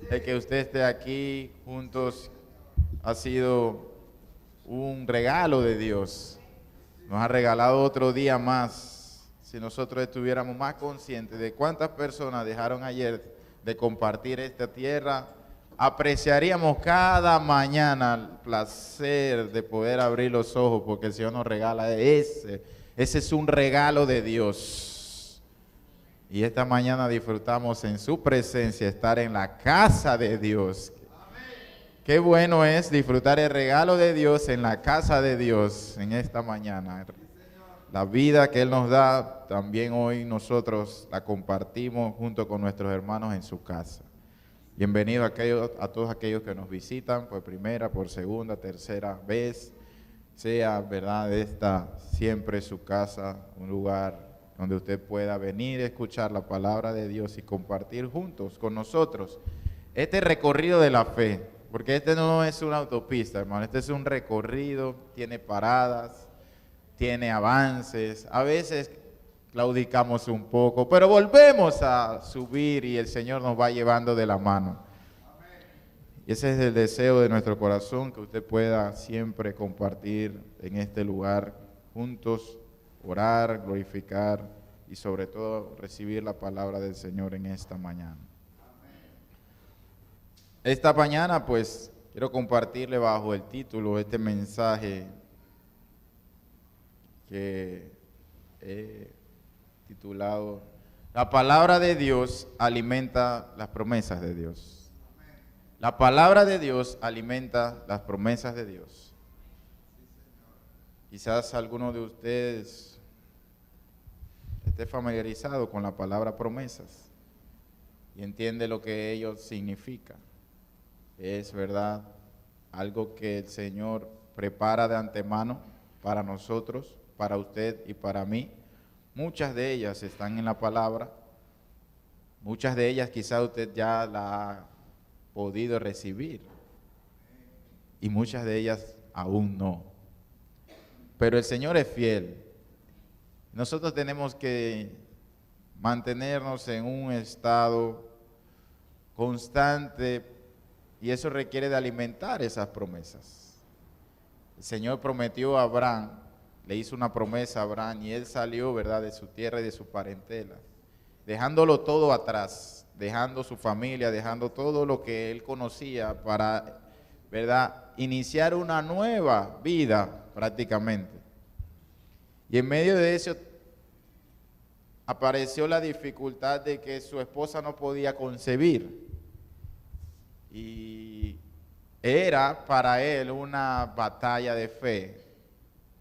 El que usted esté aquí juntos ha sido un regalo de Dios. Nos ha regalado otro día más. Si nosotros estuviéramos más conscientes de cuántas personas dejaron ayer de compartir esta tierra, apreciaríamos cada mañana el placer de poder abrir los ojos, porque el Señor nos regala ese. Ese es un regalo de Dios. Y esta mañana disfrutamos en su presencia, estar en la casa de Dios. Qué bueno es disfrutar el regalo de Dios en la casa de Dios en esta mañana. La vida que Él nos da, también hoy nosotros la compartimos junto con nuestros hermanos en su casa. Bienvenido a todos aquellos que nos visitan por primera, por segunda, tercera vez. Sea, verdad, esta siempre su casa, un lugar donde usted pueda venir a escuchar la palabra de Dios y compartir juntos con nosotros este recorrido de la fe, porque este no es una autopista, hermano, este es un recorrido, tiene paradas, tiene avances, a veces claudicamos un poco, pero volvemos a subir y el Señor nos va llevando de la mano. Y ese es el deseo de nuestro corazón, que usted pueda siempre compartir en este lugar juntos, orar, glorificar y sobre todo recibir la palabra del Señor en esta mañana. Esta mañana pues quiero compartirle bajo el título este mensaje que he titulado La palabra de Dios alimenta las promesas de Dios. La palabra de Dios alimenta las promesas de Dios. Quizás alguno de ustedes esté familiarizado con la palabra promesas y entiende lo que ello significa. Es verdad, algo que el Señor prepara de antemano para nosotros, para usted y para mí. Muchas de ellas están en la palabra, muchas de ellas quizás usted ya la ha podido recibir y muchas de ellas aún no. Pero el Señor es fiel. Nosotros tenemos que mantenernos en un estado constante y eso requiere de alimentar esas promesas. El Señor prometió a Abraham, le hizo una promesa a Abraham y él salió, ¿verdad?, de su tierra y de su parentela, dejándolo todo atrás, dejando su familia, dejando todo lo que él conocía para, ¿verdad?, iniciar una nueva vida prácticamente. Y en medio de eso apareció la dificultad de que su esposa no podía concebir. Y era para él una batalla de fe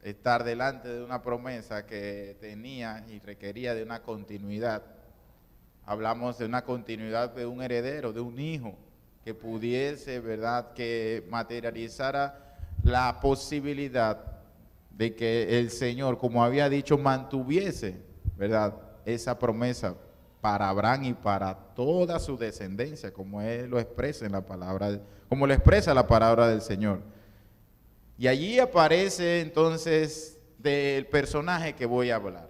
estar delante de una promesa que tenía y requería de una continuidad. Hablamos de una continuidad de un heredero, de un hijo que pudiese, ¿verdad?, que materializara la posibilidad de que el Señor, como había dicho, mantuviese, ¿verdad?, esa promesa para Abraham y para toda su descendencia, como él lo expresa en la palabra, como lo expresa la palabra del Señor. Y allí aparece entonces del personaje que voy a hablar,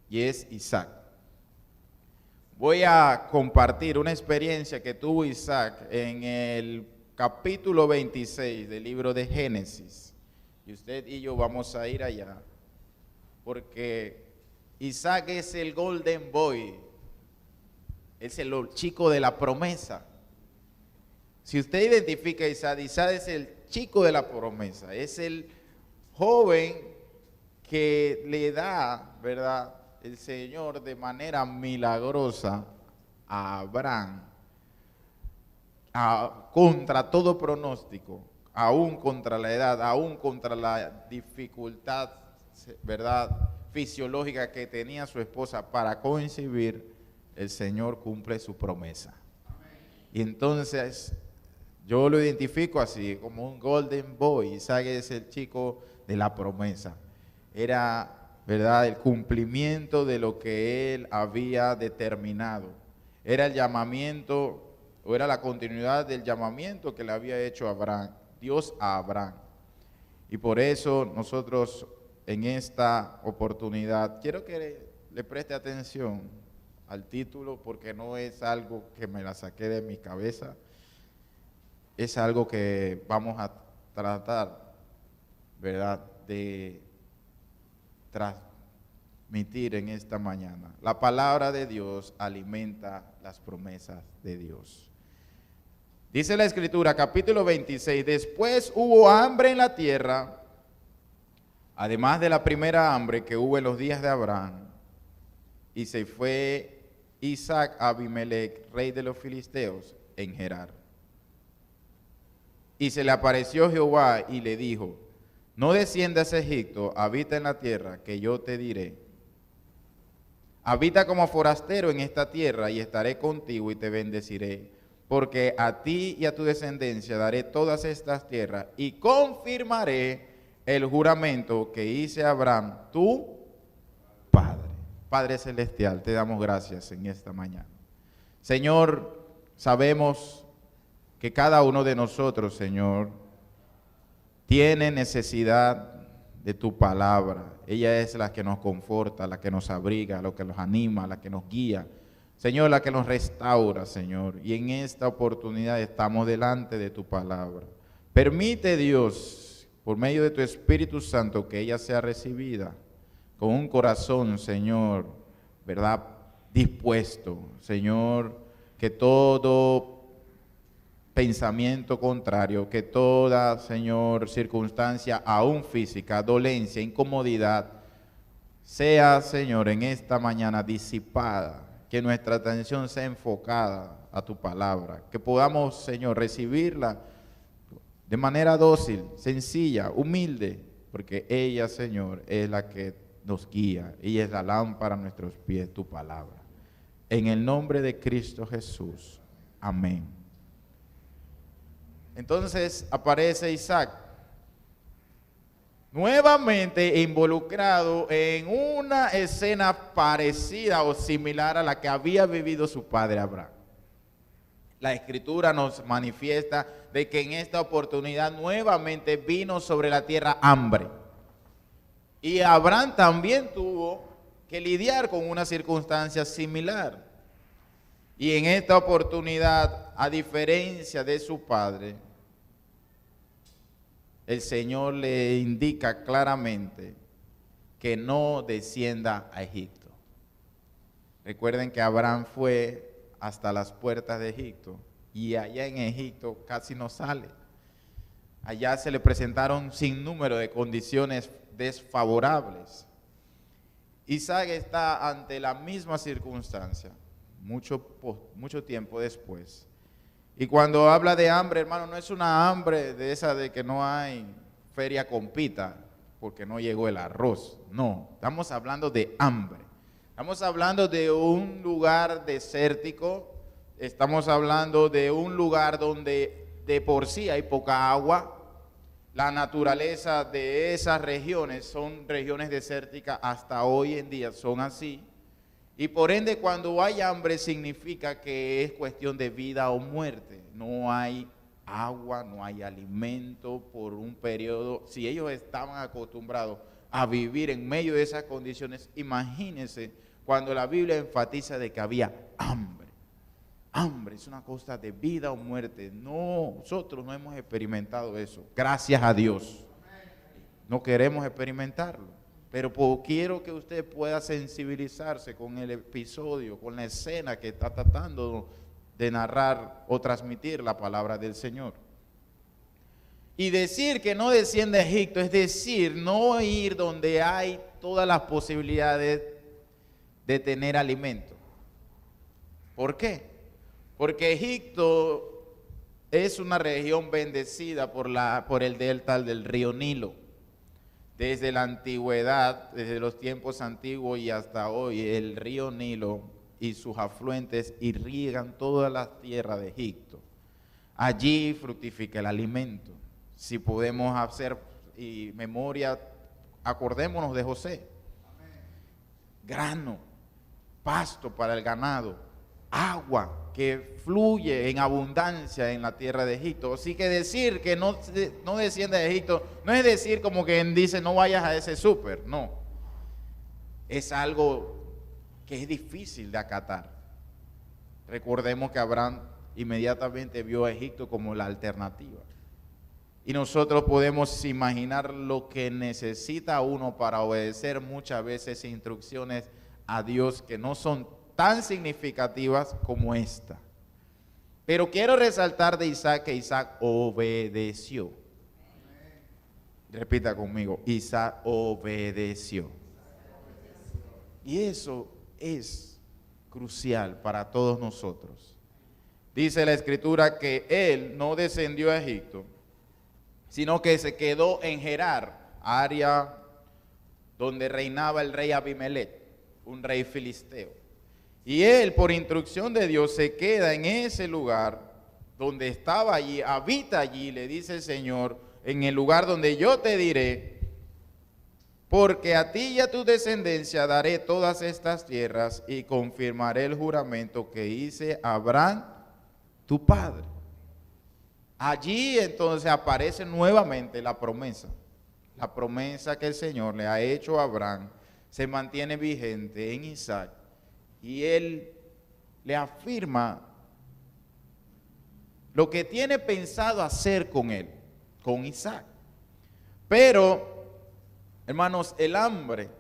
y es Isaac. Voy a compartir una experiencia que tuvo Isaac en el capítulo 26 del libro de Génesis. Y usted y yo vamos a ir allá, porque Isaac es el golden boy, es el chico de la promesa. Si usted identifica a Isaac, Isaac es el chico de la promesa, es el joven que le da, ¿verdad?, el Señor de manera milagrosa a Abraham, contra todo pronóstico, aún contra la edad, aún contra la dificultad, ¿verdad?, fisiológica que tenía su esposa para concebir, el Señor cumple su promesa. Y entonces yo lo identifico así, como un golden boy. Isaac es el chico de la promesa. Era, ¿verdad?, el cumplimiento de lo que él había determinado. Era el llamamiento, o era la continuidad del llamamiento que le había hecho Abraham, Dios a Abraham. Y por eso nosotros en esta oportunidad quiero que le preste atención al título, porque no es algo que me la saqué de mi cabeza, es algo que vamos a tratar, ¿verdad?, de transmitir en esta mañana. La palabra de Dios alimenta las promesas de Dios. Dice la Escritura, capítulo 26, después hubo hambre en la tierra, además de la primera hambre que hubo en los días de Abraham, y se fue Isaac a Abimelech, rey de los filisteos, en Gerar. Y se le apareció Jehová y le dijo, no desciendas a Egipto, habita en la tierra que yo te diré. Habita como forastero en esta tierra y estaré contigo y te bendeciré, porque a ti y a tu descendencia daré todas estas tierras y confirmaré el juramento que hice a Abraham, tu padre. Padre celestial, te damos gracias en esta mañana. Señor, sabemos que cada uno de nosotros, Señor, tiene necesidad de tu palabra. Ella es la que nos conforta, la que nos abriga, la que nos anima, la que nos guía. Señor, la que nos restaura, Señor. Y en esta oportunidad estamos delante de tu palabra. Permite, Dios, por medio de tu Espíritu Santo, que ella sea recibida con un corazón, Señor, ¿verdad?, dispuesto. Señor, que todo pensamiento contrario, que toda, Señor, circunstancia, aún física, dolencia, incomodidad, sea, Señor, en esta mañana disipada, que nuestra atención sea enfocada a tu palabra, que podamos, Señor, recibirla de manera dócil, sencilla, humilde, porque ella, Señor, es la que nos guía, ella es la lámpara a nuestros pies, tu palabra. En el nombre de Cristo Jesús, amén. Entonces aparece Isaac, nuevamente involucrado en una escena parecida o similar a la que había vivido su padre Abraham. La Escritura nos manifiesta de que en esta oportunidad nuevamente vino sobre la tierra hambre. Y Abraham también tuvo que lidiar con una circunstancia similar. Y en esta oportunidad, a diferencia de su padre, el Señor le indica claramente que no descienda a Egipto. Recuerden que Abraham fue hasta las puertas de Egipto y allá en Egipto casi no sale. Allá se le presentaron sin número de condiciones desfavorables. Isaac está ante la misma circunstancia mucho tiempo después. Y cuando habla de hambre, hermano, no es una hambre de esa de que no hay feria con pita porque no llegó el arroz. No, estamos hablando de hambre. Estamos hablando de un lugar desértico. Estamos hablando de un lugar donde de por sí hay poca agua. La naturaleza de esas regiones son regiones desérticas, hasta hoy en día son así. Y por ende, cuando hay hambre significa que es cuestión de vida o muerte. No hay agua, no hay alimento por un periodo. Si ellos estaban acostumbrados a vivir en medio de esas condiciones, imagínense cuando la Biblia enfatiza de que había hambre. Hambre es una cosa de vida o muerte. No, nosotros no hemos experimentado eso. Gracias a Dios. No queremos experimentarlo. Pero quiero que usted pueda sensibilizarse con el episodio, con la escena que está tratando de narrar o transmitir la palabra del Señor. Y decir que no desciende a Egipto, es decir, no ir donde hay todas las posibilidades de tener alimento. ¿Por qué? Porque Egipto es una región bendecida por el delta del río Nilo. Desde la antigüedad, desde los tiempos antiguos y hasta hoy, el río Nilo y sus afluentes irrigan toda la tierra de Egipto. Allí fructifica el alimento. Si podemos hacer memoria, acordémonos de José. Grano, pasto para el ganado, agua que fluye en abundancia en la tierra de Egipto. Así que decir que no desciende de Egipto no es decir como que dice no vayas a ese súper, no. Es algo que es difícil de acatar. Recordemos que Abraham inmediatamente vio a Egipto como la alternativa. Y nosotros podemos imaginar lo que necesita uno para obedecer muchas veces instrucciones a Dios que no son tan significativas como esta. Pero quiero resaltar de Isaac que Isaac obedeció. Repita conmigo, Isaac obedeció. Y eso es crucial para todos nosotros. Dice la Escritura que él no descendió a Egipto, sino que se quedó en Gerar, área donde reinaba el rey Abimelech, un rey filisteo. Y él, por instrucción de Dios, se queda en ese lugar donde estaba allí, habita allí, le dice el Señor, en el lugar donde yo te diré, porque a ti y a tu descendencia daré todas estas tierras y confirmaré el juramento que hice a Abraham, tu padre. Allí entonces aparece nuevamente la promesa que el Señor le ha hecho a Abraham, se mantiene vigente en Isaac, y él le afirma lo que tiene pensado hacer con él, con Isaac. Pero, hermanos, el hambre,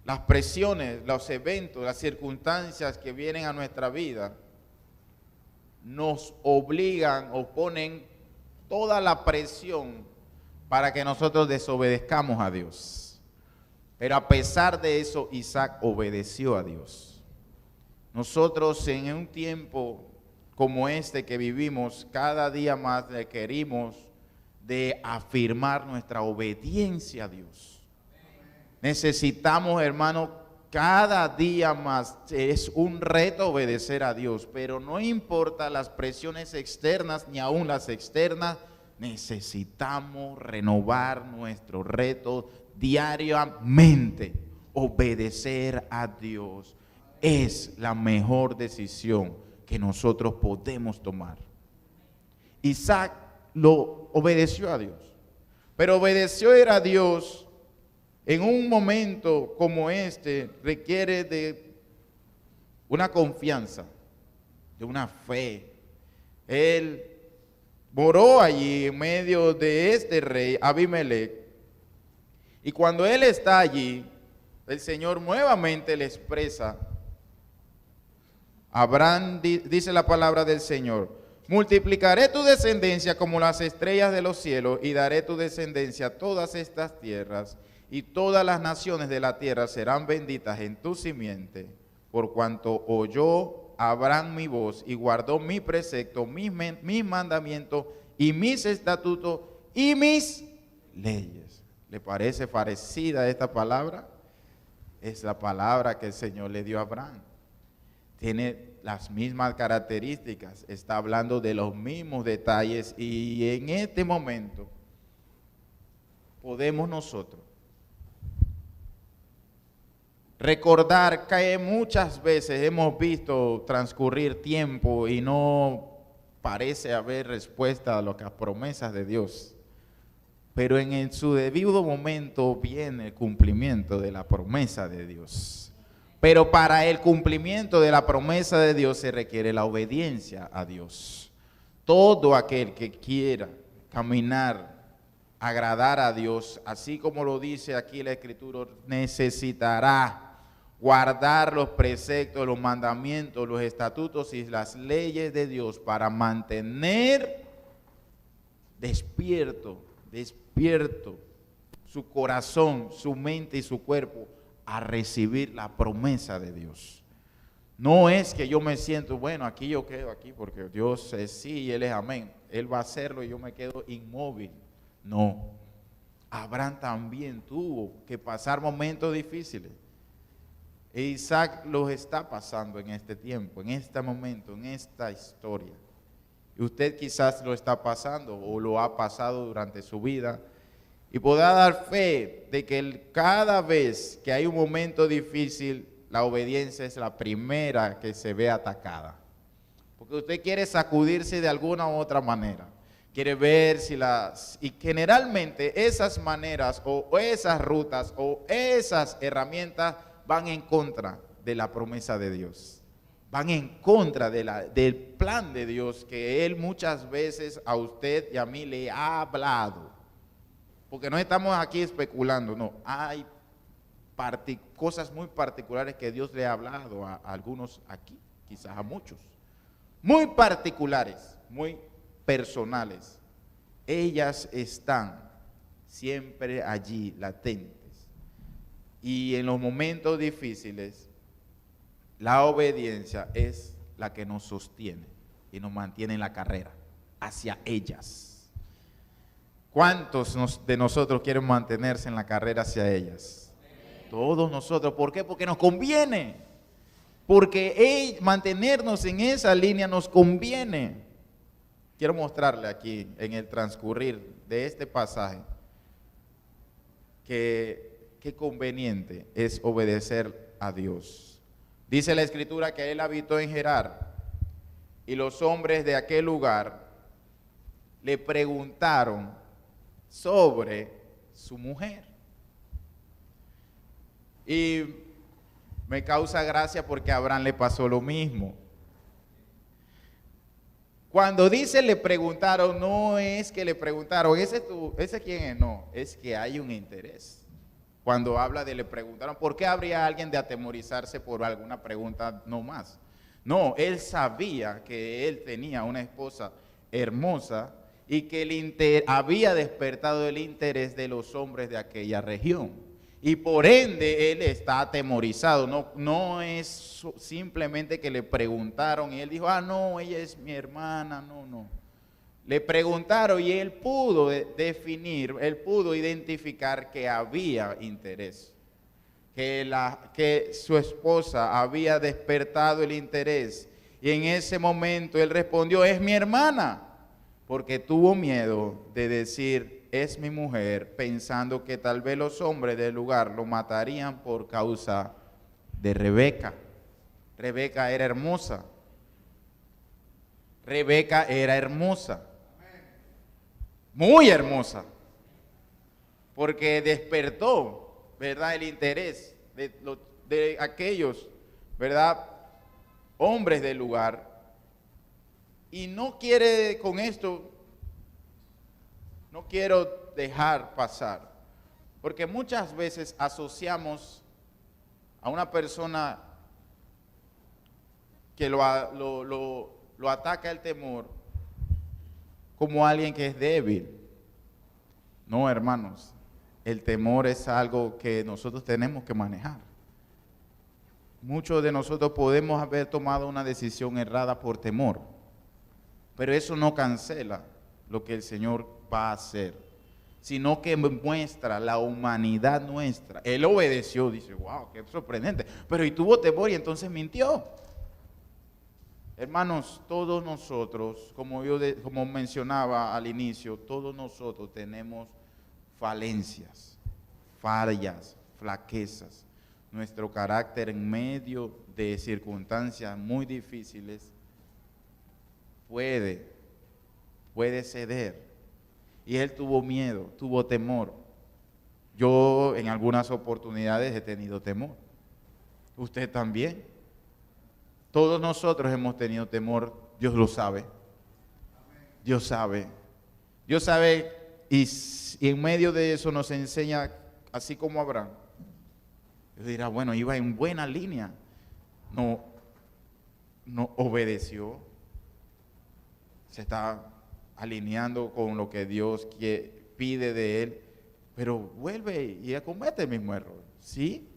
las presiones, los eventos, las circunstancias que vienen a nuestra vida, nos obligan o ponen toda la presión para que nosotros desobedezcamos a Dios. Pero a pesar de eso, Isaac obedeció a Dios. Nosotros en un tiempo como este que vivimos, cada día más requerimos de afirmar nuestra obediencia a Dios. Necesitamos, hermano, cada día más, es un reto obedecer a Dios, pero no importa las presiones externas ni aún las externas, necesitamos renovar nuestro reto diariamente. Obedecer a Dios es la mejor decisión que nosotros podemos tomar. Isaac lo obedeció a Dios, pero obedeció a Dios en un momento como este requiere de una confianza, de una fe. Él moró allí en medio de este rey Abimelech, y cuando él está allí, el Señor nuevamente le expresa a Abraham, dice la palabra del Señor: multiplicaré tu descendencia como las estrellas de los cielos, y daré tu descendencia a todas estas tierras, y todas las naciones de la tierra serán benditas en tu simiente, por cuanto oyó Abraham mi voz y guardó mi precepto, mis mandamientos y mis estatutos y mis leyes. ¿Le parece parecida esta palabra? Es la palabra que el Señor le dio a Abraham. Tiene las mismas características, está hablando de los mismos detalles, y en este momento podemos nosotros recordar que muchas veces hemos visto transcurrir tiempo y no parece haber respuesta a las promesas de Dios. Pero en su debido momento viene el cumplimiento de la promesa de Dios. Pero para el cumplimiento de la promesa de Dios se requiere la obediencia a Dios. Todo aquel que quiera caminar, agradar a Dios, así como lo dice aquí la Escritura, necesitará guardar los preceptos, los mandamientos, los estatutos y las leyes de Dios para mantener despierto su corazón, su mente y su cuerpo a recibir la promesa de Dios. No es que yo me siento, bueno, aquí yo quedo aquí porque Dios es sí y Él es amén. Él va a hacerlo y yo me quedo inmóvil. No. Abraham también tuvo que pasar momentos difíciles. E Isaac los está pasando en este tiempo, en este momento, en esta historia. Y usted quizás lo está pasando o lo ha pasado durante su vida, y podrá dar fe de que cada vez que hay un momento difícil, la obediencia es la primera que se ve atacada. Porque usted quiere sacudirse de alguna u otra manera. Quiere ver si y generalmente esas maneras o esas rutas o esas herramientas van en contra de la promesa de Dios. van en contra del plan de Dios que Él muchas veces a usted y a mí le ha hablado. Porque no estamos aquí especulando, no, hay cosas muy particulares que Dios le ha hablado a algunos aquí, quizás a muchos. Muy particulares, muy personales. Ellas están siempre allí, latentes. Y en los momentos difíciles, la obediencia es la que nos sostiene y nos mantiene en la carrera hacia ellas. ¿Cuántos de nosotros quieren mantenerse en la carrera hacia ellas? Todos nosotros. ¿Por qué? Porque nos conviene. Porque mantenernos en esa línea nos conviene. Quiero mostrarle aquí en el transcurrir de este pasaje que qué conveniente es obedecer a Dios. Dice la Escritura que él habitó en Gerar y los hombres de aquel lugar le preguntaron sobre su mujer. Y me causa gracia porque a Abraham le pasó lo mismo. Cuando dice le preguntaron, no es que le preguntaron, ese quién es, no, es que hay un interés. Cuando habla de le preguntaron, ¿por qué habría alguien de atemorizarse por alguna pregunta no más? No, él sabía que él tenía una esposa hermosa y que había despertado el interés de los hombres de aquella región. Y por ende él está atemorizado, no es simplemente que le preguntaron y él dijo, no, ella es mi hermana, no. Le preguntaron y él pudo definir, él pudo identificar que había interés, que su esposa había despertado el interés. Y en ese momento él respondió, es mi hermana, porque tuvo miedo de decir, es mi mujer, pensando que tal vez los hombres del lugar lo matarían por causa de Rebeca. Rebeca era hermosa. Rebeca era hermosa. Muy hermosa, porque despertó, ¿verdad?, el interés de aquellos, ¿verdad?, hombres del lugar. Y no quiere con esto, no quiero dejar pasar, porque muchas veces asociamos a una persona que lo ataca el temor como alguien que es débil. No, hermanos, el temor es algo que nosotros tenemos que manejar. Muchos de nosotros podemos haber tomado una decisión errada por temor, pero eso no cancela lo que el Señor va a hacer, sino que muestra la humanidad nuestra. Él obedeció, dice, wow, qué sorprendente, pero y tuvo temor y entonces mintió. Hermanos, todos nosotros, como mencionaba al inicio, todos nosotros tenemos falencias, fallas, flaquezas. Nuestro carácter en medio de circunstancias muy difíciles puede ceder. Y él tuvo miedo, tuvo temor. Yo en algunas oportunidades he tenido temor. Usted también. Todos nosotros hemos tenido temor, Dios lo sabe. Dios sabe. Dios sabe y en medio de eso nos enseña, así como Abraham. Él dirá, bueno, iba en buena línea. No obedeció. Se está alineando con lo que Dios pide de él. Pero vuelve y comete el mismo error. ¿Sí?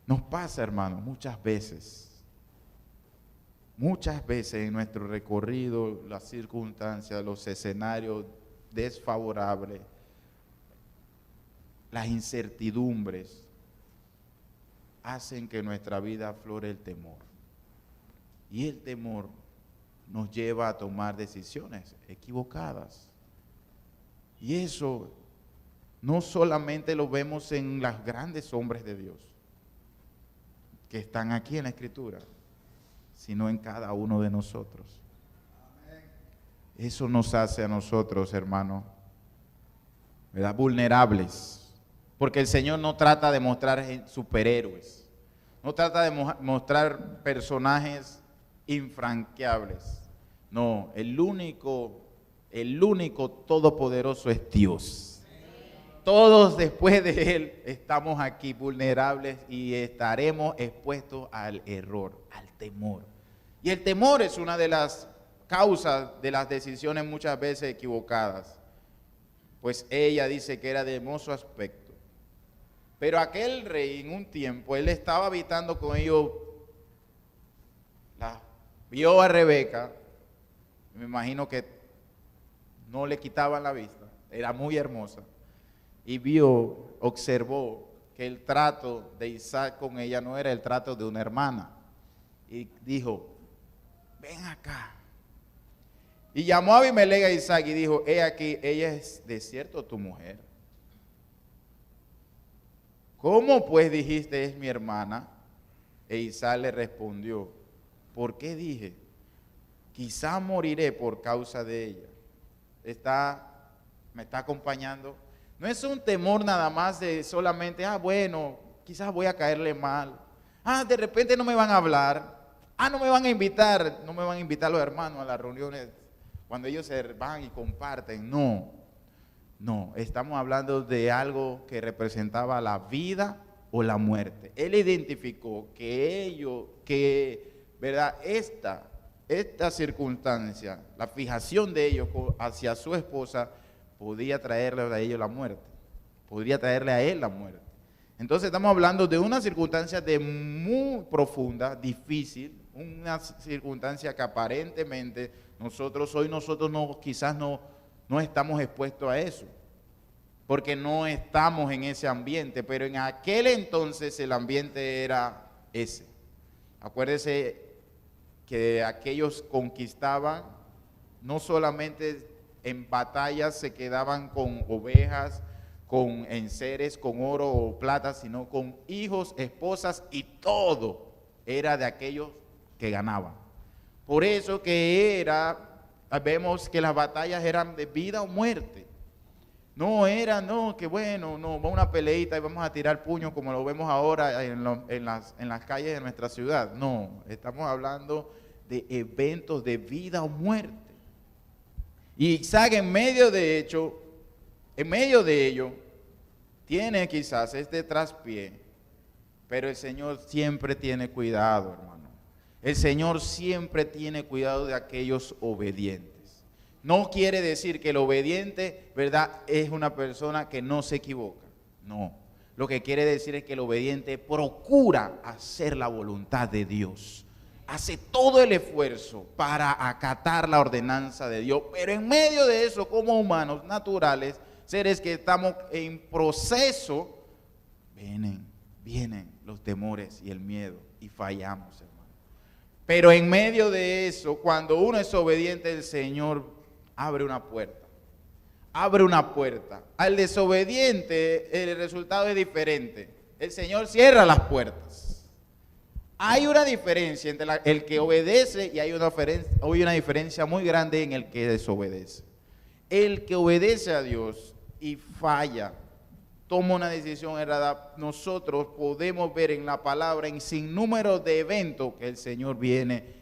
Nos pasa, hermanos, muchas veces. Muchas veces en nuestro recorrido, las circunstancias, los escenarios desfavorables, las incertidumbres, hacen que en nuestra vida aflore el temor. Y el temor nos lleva a tomar decisiones equivocadas. Y eso no solamente lo vemos en los grandes hombres de Dios, que están aquí en la Escritura, sino en cada uno de nosotros. Eso nos hace a nosotros, hermano, ¿verdad?, vulnerables. Porque el Señor no trata de mostrar superhéroes. no trata de mostrar personajes infranqueables. No, el único todopoderoso es Dios. Todos después de Él estamos aquí vulnerables y estaremos expuestos al error, al temor. Y el temor es una de las causas de las decisiones muchas veces equivocadas. Pues ella dice que era de hermoso aspecto. Pero aquel rey en un tiempo, él estaba habitando con ellos, vio a Rebeca, me imagino que no le quitaban la vista, era muy hermosa. Y observó que el trato de Isaac con ella no era el trato de una hermana. Y dijo, ven acá. Y llamó a Abimelech a Isaac y dijo, he aquí, ella es de cierto tu mujer. ¿Cómo pues dijiste es mi hermana? E Isaac le respondió, ¿por qué dije? Quizá moriré por causa de ella. ¿Me está acompañando? No es un temor nada más de solamente, bueno, quizás voy a caerle mal. De repente no me van a hablar. No me van a invitar. No me van a invitar los hermanos a las reuniones cuando ellos se van y comparten. No, estamos hablando de algo que representaba la vida o la muerte. Él identificó ¿verdad? Esta circunstancia, la fijación de ellos hacia su esposa, podía traerle a ellos la muerte, podría traerle a él la muerte. Entonces estamos hablando de una circunstancia muy profunda, difícil, una circunstancia que aparentemente nosotros quizás no estamos expuestos a eso, porque no estamos en ese ambiente, pero en aquel entonces el ambiente era ese. Acuérdese que aquellos conquistaban no solamente en batallas se quedaban con ovejas, con enseres, con oro o plata, sino con hijos, esposas y todo era de aquellos que ganaban. Por eso que vemos que las batallas eran de vida o muerte. No era, que bueno, va una peleita y vamos a tirar puños como lo vemos ahora en las calles de nuestra ciudad. No, estamos hablando de eventos de vida o muerte. Y Isaac en medio de ello, tiene quizás este traspié, pero el Señor siempre tiene cuidado, hermano. El Señor siempre tiene cuidado de aquellos obedientes. No quiere decir que el obediente, ¿verdad?, es una persona que no se equivoca. No. Lo que quiere decir es que el obediente procura hacer la voluntad de Dios. Hace todo el esfuerzo para acatar la ordenanza de Dios, pero en medio de eso, como humanos naturales, seres que estamos en proceso, vienen los temores y el miedo y fallamos, hermano. Pero en medio de eso, cuando uno es obediente, el Señor abre una puerta. Al desobediente, el resultado es diferente. El Señor cierra las puertas. Hay una diferencia entre el que obedece y hay una diferencia muy grande en el que desobedece. El que obedece a Dios y falla, toma una decisión errada, nosotros podemos ver en la palabra en sinnúmero de eventos que el Señor viene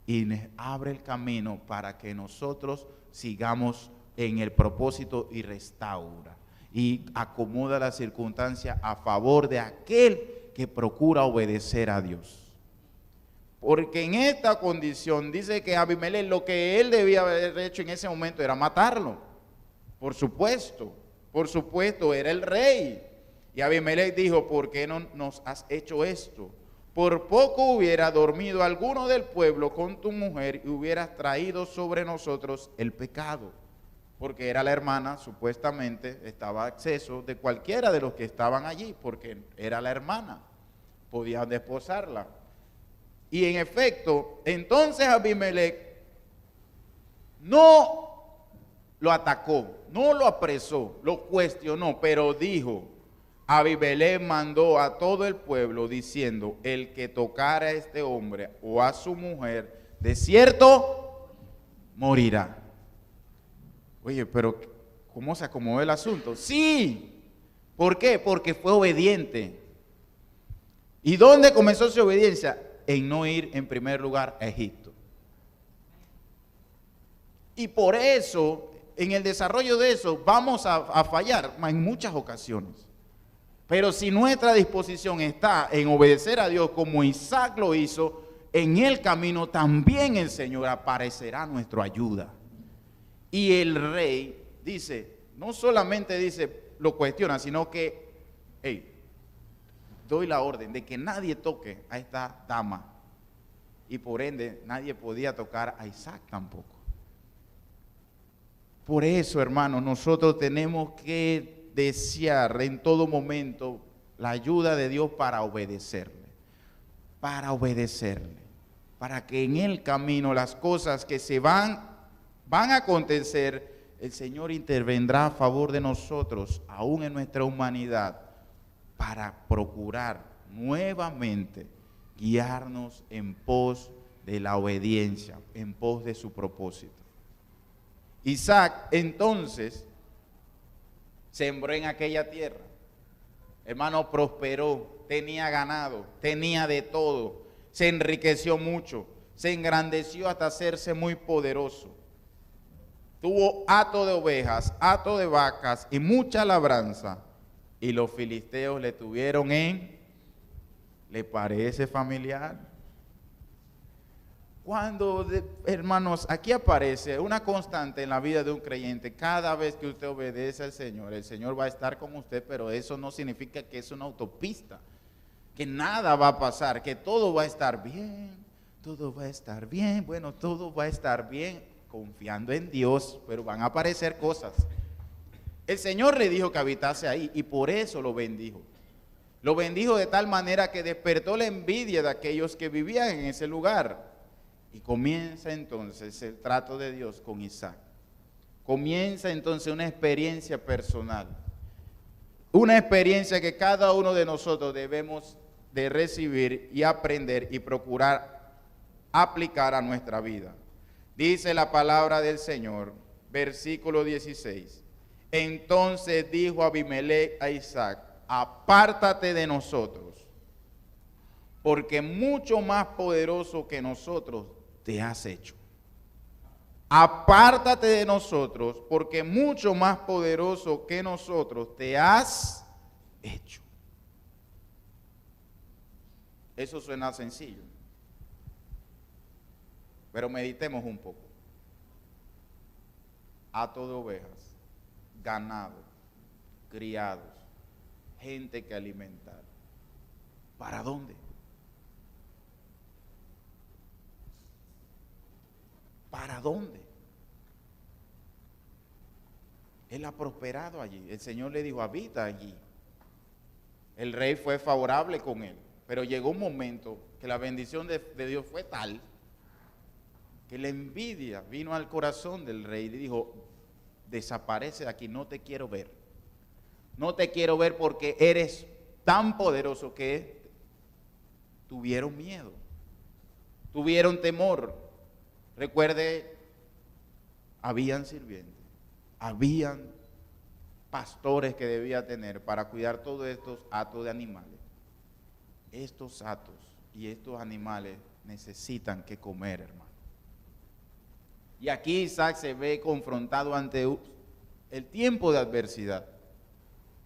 y nos abre el camino para que nosotros sigamos en el propósito y restaura y acomoda las circunstancias a favor de aquel que procura obedecer a Dios. Porque en esta condición dice que Abimelech lo que él debía haber hecho en ese momento era matarlo. Por supuesto, era el rey. Y Abimelech dijo, ¿por qué no nos has hecho esto? Por poco hubiera dormido alguno del pueblo con tu mujer y hubieras traído sobre nosotros el pecado. Porque era la hermana, supuestamente estaba a acceso de cualquiera de los que estaban allí, porque era la hermana, podían desposarla. Y en efecto, entonces Abimelech no lo atacó, no lo apresó, lo cuestionó, pero dijo, Abimelech mandó a todo el pueblo diciendo, el que tocara a este hombre o a su mujer, de cierto morirá. Oye, pero ¿cómo se acomodó el asunto? Sí, ¿por qué? Porque fue obediente. ¿Y dónde comenzó su obediencia? En no ir en primer lugar a Egipto. Y por eso, en el desarrollo de eso, vamos a fallar en muchas ocasiones. Pero si nuestra disposición está en obedecer a Dios como Isaac lo hizo, en el camino también el Señor aparecerá nuestra ayuda. Y el rey dice, no solamente dice, lo cuestiona, sino que, hey, doy la orden de que nadie toque a esta dama. Y por ende, nadie podía tocar a Isaac tampoco. Por eso, hermanos, nosotros tenemos que desear en todo momento la ayuda de Dios para obedecerle. Para que en el camino las cosas que se van a acontecer, el Señor intervendrá a favor de nosotros, aún en nuestra humanidad, para procurar nuevamente guiarnos en pos de la obediencia, en pos de su propósito. Isaac entonces sembró en aquella tierra, hermano, prosperó, tenía ganado, tenía de todo, se enriqueció mucho, se engrandeció hasta hacerse muy poderoso. Tuvo hato de ovejas, hato de vacas y mucha labranza. Y los filisteos le tuvieron ¿le parece familiar? Cuando, hermanos, aquí aparece una constante en la vida de un creyente. Cada vez que usted obedece al Señor, el Señor va a estar con usted, pero eso no significa que es una autopista, que nada va a pasar, que todo va a estar bien, todo va a estar bien. Bueno, todo va a estar bien confiando en Dios, pero van a aparecer cosas. El Señor le dijo que habitase ahí y por eso lo bendijo. Lo bendijo de tal manera que despertó la envidia de aquellos que vivían en ese lugar. Y comienza entonces el trato de Dios con Isaac. Comienza entonces una experiencia personal. Una experiencia que cada uno de nosotros debemos de recibir y aprender y procurar aplicar a nuestra vida. Dice la palabra del Señor, versículo 16. Entonces dijo Abimelech a Isaac, apártate de nosotros, porque mucho más poderoso que nosotros te has hecho. Apártate de nosotros, porque mucho más poderoso que nosotros te has hecho. Eso suena sencillo, pero meditemos un poco. Hato de ovejas, ganado, criados, gente que alimentar. ¿Para dónde? ¿Para dónde? Él ha prosperado allí. El Señor le dijo, habita allí. El rey fue favorable con él, pero llegó un momento que la bendición de Dios fue tal que la envidia vino al corazón del rey y le dijo, desaparece de aquí, no te quiero ver. No te quiero ver porque eres tan poderoso que tuvieron miedo, tuvieron temor. Recuerde, habían sirvientes, habían pastores que debía tener para cuidar todos estos hatos de animales. Estos hatos y estos animales necesitan que comer, hermano. Y aquí Isaac se ve confrontado ante el tiempo de adversidad.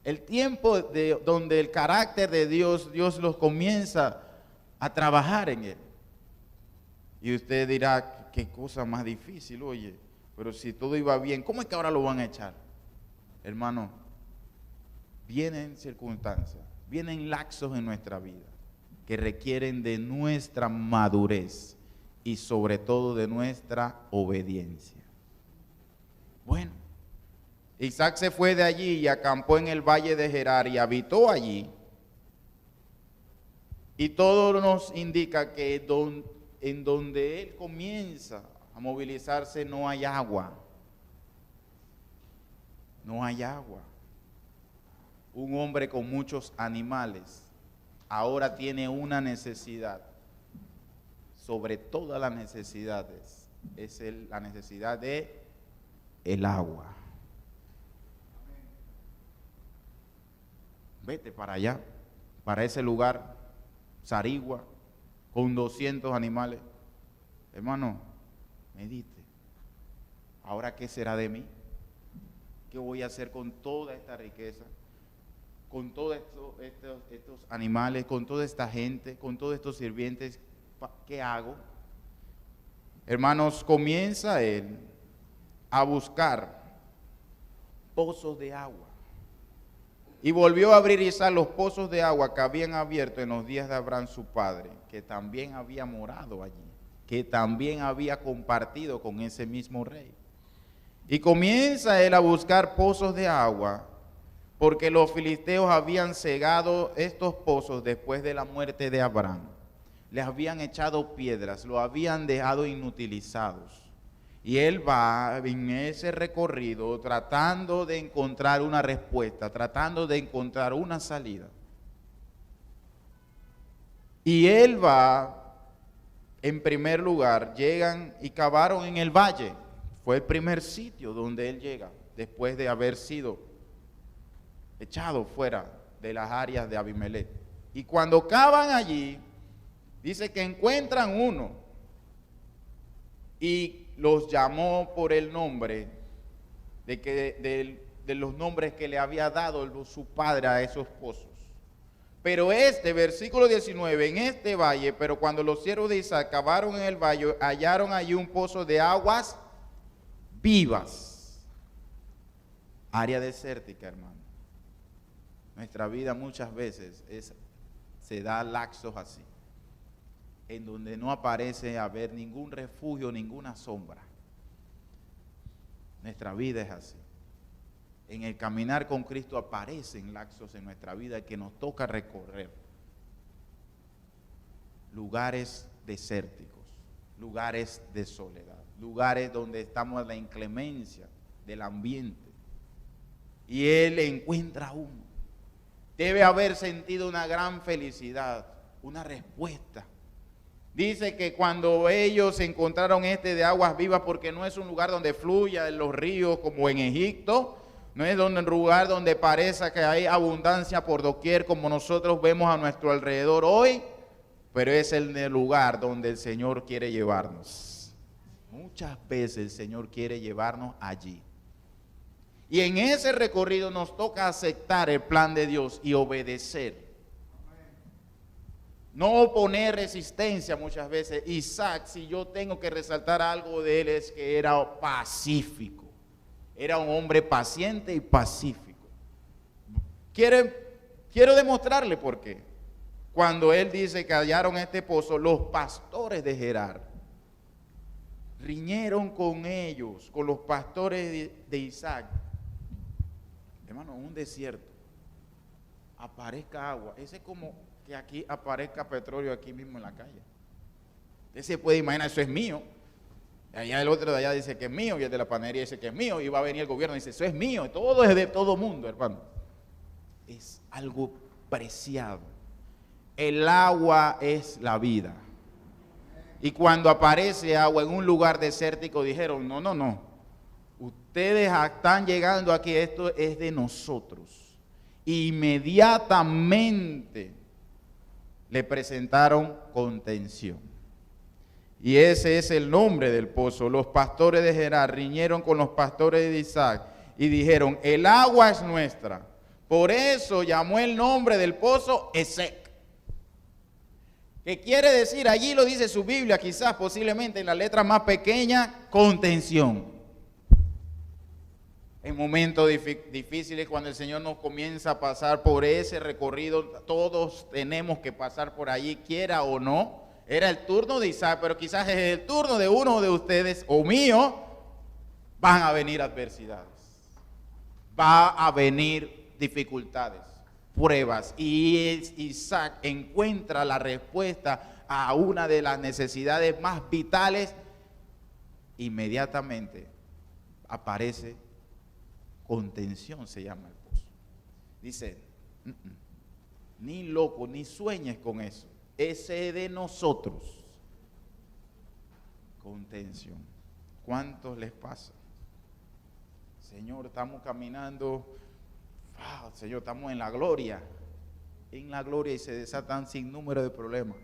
El tiempo donde el carácter de Dios los comienza a trabajar en él. Y usted dirá, qué cosa más difícil, oye, pero si todo iba bien, ¿cómo es que ahora lo van a echar? Hermano, vienen circunstancias, vienen lapsos en nuestra vida que requieren de nuestra madurez y sobre todo de nuestra obediencia. Bueno, Isaac se fue de allí y acampó en el valle de Gerar y habitó allí. Y todo nos indica que en donde él comienza a movilizarse no hay agua. No hay agua. Un hombre con muchos animales ahora tiene una necesidad. Sobre todas las necesidades es la necesidad de el agua. Vete para allá, para ese lugar, zarigua, con 200 animales. Hermano, medite. ¿Ahora qué será de mí? ¿Qué voy a hacer con toda esta riqueza? Con todos estos animales, con toda esta gente, con todos estos sirvientes, ¿qué hago? Hermanos, comienza él a buscar pozos de agua. Y volvió a abrir Isaac los pozos de agua que habían abierto en los días de Abraham su padre, que también había morado allí, que también había compartido con ese mismo rey. Y comienza él a buscar pozos de agua, porque los filisteos habían cegado estos pozos después de la muerte de Abraham. Les habían echado piedras, lo habían dejado inutilizados. Y él va en ese recorrido tratando de encontrar una respuesta, tratando de encontrar una salida. Y él va, en primer lugar, llegan y cavaron en el valle. Fue el primer sitio donde él llega, después de haber sido echado fuera de las áreas de Abimelech. Y cuando cavan allí, dice que encuentran uno y los llamó por el nombre de los nombres que le había dado su padre a esos pozos. Pero versículo 19, en este valle, pero cuando los siervos de Isaac cavaron en el valle, hallaron allí un pozo de aguas vivas. Área desértica, hermano. Nuestra vida muchas veces se da laxos así, en donde no aparece haber ningún refugio, ninguna sombra. Nuestra vida es así. En el caminar con Cristo aparecen laxos en nuestra vida que nos toca recorrer. Lugares desérticos, lugares de soledad, lugares donde estamos en la inclemencia del ambiente. Y Él encuentra uno. Debe haber sentido una gran felicidad, una respuesta. Dice que cuando ellos encontraron de aguas vivas, porque no es un lugar donde fluyan los ríos como en Egipto, no es un lugar donde parece que hay abundancia por doquier como nosotros vemos a nuestro alrededor hoy, pero es el lugar donde el Señor quiere llevarnos. Muchas veces el Señor quiere llevarnos allí. Y en ese recorrido nos toca aceptar el plan de Dios y obedecer. No poner resistencia muchas veces. Isaac, si yo tengo que resaltar algo de él, es que era pacífico. Era un hombre paciente y pacífico. Quiero demostrarle por qué. Cuando él dice que hallaron este pozo, los pastores de Gerar riñeron con ellos, con los pastores de Isaac. Hermano, un desierto, aparezca agua, ese es como que aquí aparezca petróleo aquí mismo en la calle. Usted se puede imaginar, eso es mío. Allá el otro de allá dice que es mío, y el de la panadería dice que es mío, y va a venir el gobierno y dice, eso es mío, todo es de todo mundo, hermano. Es algo preciado. El agua es la vida. Y cuando aparece agua en un lugar desértico, dijeron, no. Ustedes están llegando aquí, esto es de nosotros. Inmediatamente le presentaron contención. Y ese es el nombre del pozo. Los pastores de Gerar riñeron con los pastores de Isaac y dijeron, el agua es nuestra. Por eso llamó el nombre del pozo Esek. ¿Qué quiere decir? Allí lo dice su Biblia, quizás posiblemente en la letra más pequeña, contención. En momentos difíciles, cuando el Señor nos comienza a pasar por ese recorrido, todos tenemos que pasar por allí, quiera o no. Era el turno de Isaac, pero quizás es el turno de uno de ustedes o mío. Van a venir adversidades, va a venir dificultades, pruebas. Y Isaac encuentra la respuesta a una de las necesidades más vitales. Inmediatamente aparece contención, se llama el pozo. Dice, ni loco, ni sueñes con eso. Ese es de nosotros. Contención. ¿Cuántos les pasa? Señor, estamos caminando, Señor, estamos en la gloria. en la gloria y se desatan sin número de problemas.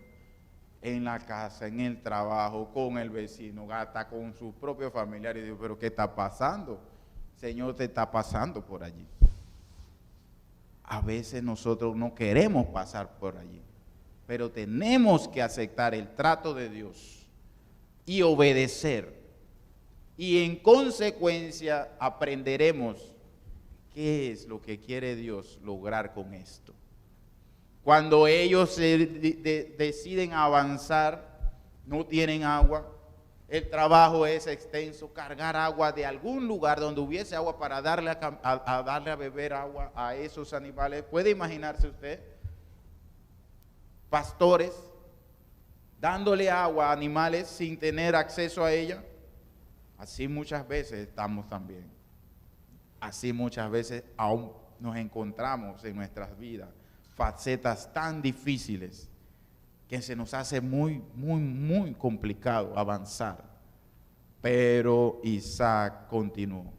En la casa, en el trabajo, con el vecino, hasta con sus propios familiares. Y digo, pero ¿qué está pasando? Señor, te está pasando por allí. A veces nosotros no queremos pasar por allí, pero tenemos que aceptar el trato de Dios y obedecer. Y en consecuencia aprenderemos qué es lo que quiere Dios lograr con esto. Cuando ellos deciden avanzar, no tienen agua, el trabajo es extenso, cargar agua de algún lugar donde hubiese agua para darle a beber agua a esos animales. ¿Puede imaginarse usted? Pastores dándole agua a animales sin tener acceso a ella. Así muchas veces estamos también. Así muchas veces aún nos encontramos en nuestras vidas. Facetas tan difíciles que se nos hace muy complicado avanzar. Pero Isaac continuó.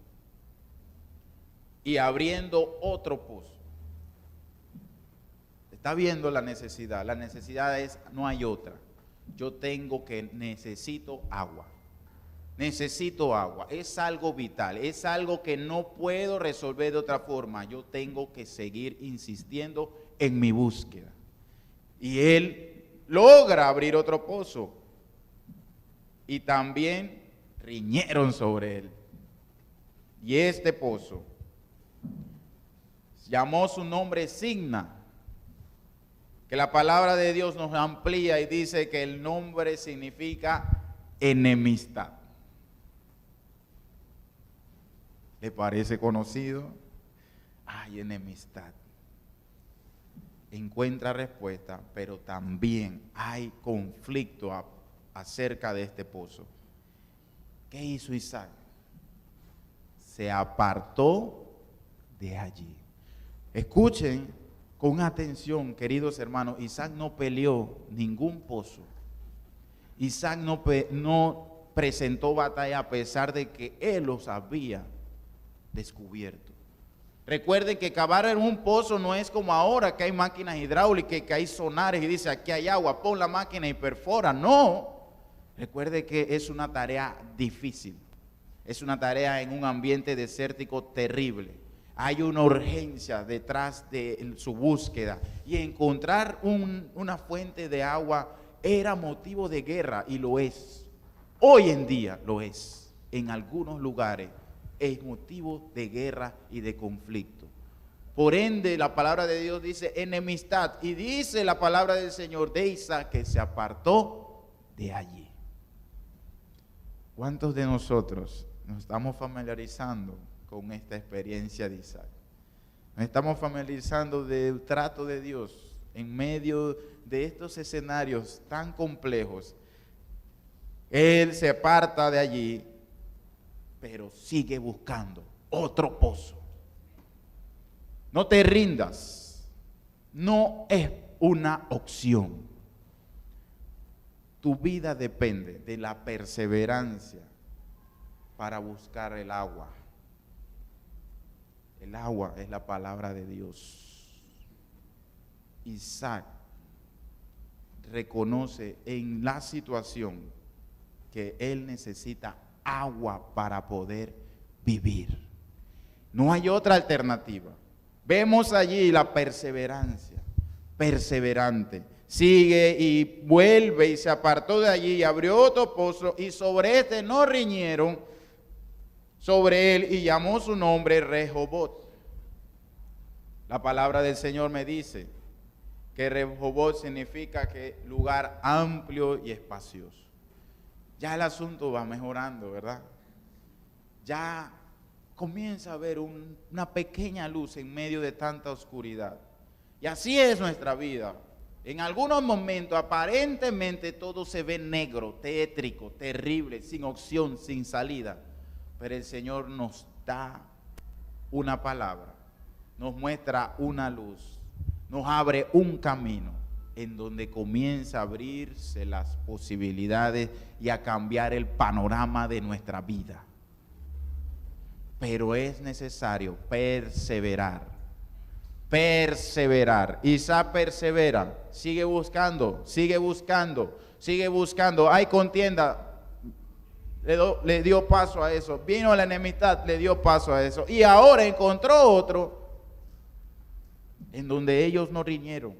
Y abriendo otro pozo. Está viendo la necesidad. La necesidad es, no hay otra. Necesito agua. Necesito agua. Es algo vital. Es algo que no puedo resolver de otra forma. Yo tengo que seguir insistiendo en mi búsqueda. Y él logra abrir otro pozo. Y también riñeron sobre él. Y este pozo llamó su nombre Signa, que la palabra de Dios nos amplía y dice que el nombre significa enemistad. ¿Le parece conocido? Hay enemistad. Encuentra respuesta, pero también hay conflicto acerca de este pozo. ¿Qué hizo Isaac? Se apartó de allí. Escuchen con atención, queridos hermanos, Isaac no peleó ningún pozo. Isaac no presentó batalla a pesar de que él los había descubierto. Recuerden que cavar en un pozo no es como ahora que hay máquinas hidráulicas, que hay sonares y dice aquí hay agua, pon la máquina y perfora. No. Recuerde que es una tarea difícil, es una tarea en un ambiente desértico terrible. Hay una urgencia detrás de su búsqueda y encontrar una fuente de agua era motivo de guerra y lo es. Hoy en día lo es. En algunos lugares es motivo de guerra y de conflicto. Por ende, la palabra de Dios dice enemistad y dice la palabra del Señor de Isaac que se apartó de allí. ¿Cuántos de nosotros nos estamos familiarizando con esta experiencia de Isaac? Nos estamos familiarizando del trato de Dios en medio de estos escenarios tan complejos. Él se aparta de allí, pero sigue buscando otro pozo. No te rindas, no es una opción. Tu vida depende de la perseverancia para buscar el agua. El agua es la palabra de Dios. Isaac reconoce en la situación que él necesita agua para poder vivir. No hay otra alternativa. Vemos allí la perseverancia, perseverante. Sigue y vuelve y se apartó de allí y abrió otro pozo y sobre este no riñeron sobre él y llamó su nombre Rehobot. La palabra del Señor me dice que Rehobot significa que lugar amplio y espacioso. Ya el asunto va mejorando, ¿verdad? Ya comienza a haber una pequeña luz en medio de tanta oscuridad. Y así es nuestra vida. En algunos momentos aparentemente todo se ve negro, tétrico, terrible, sin opción, sin salida. Pero el Señor nos da una palabra, nos muestra una luz, nos abre un camino en donde comienza a abrirse las posibilidades y a cambiar el panorama de nuestra vida. Pero es necesario perseverar. perseverar. Isaac persevera, sigue buscando, sigue buscando, sigue buscando. Hay contienda, le dio paso a eso. Vino la enemistad, le dio paso a eso. Y ahora encontró otro en donde ellos no riñeron,